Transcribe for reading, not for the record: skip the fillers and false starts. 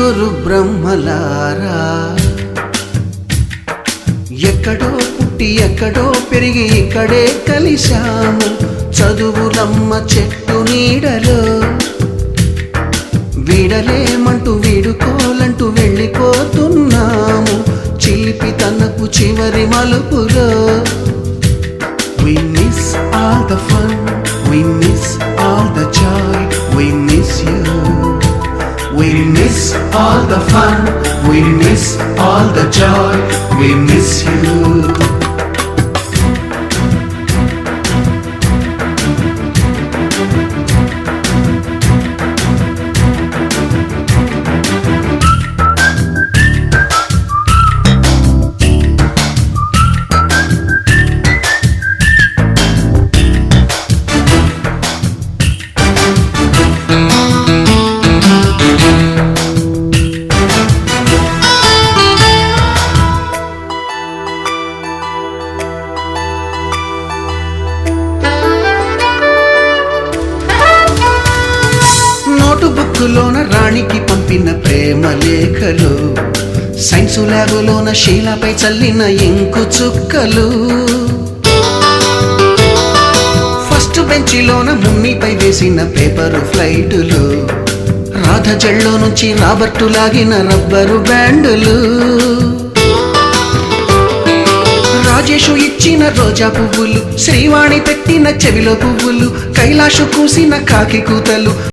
ముగ్గురు బ్రహ్మలారా ఎక్కడో పుట్టి ఎక్కడో పెరిగి ఇక్కడే కలిశాము చదువులమ్మ చెట్టు నీడలో వీడలేమంటూ వీడుకోలంటూ వెళ్ళిపోతున్నాము చిలిపి తనకు చివరి మలుపులో We miss all the fun, we miss all the joy, we miss you. We miss all the fun, we miss all the joy, we miss you. బుక్కులోన రాణికి పంపిన ప్రేమ లేఖలు సైన్సు ల్యాబులోన శీలపై చల్లిన ఇంకు చుక్కలు ఫస్ట్ బెంచిలోన మున్నిపై వేసిన పేపరు ఫ్లైటులు రాధ జల్లో నుంచి రాబర్టు లాగిన rubber బ్యాండులు Rajesh ఇచ్చిన రోజా పువ్వులు శ్రీవాణి పెట్టిన చెవిలో పువ్వులు కైలాషు కూసిన కాకి కూతలు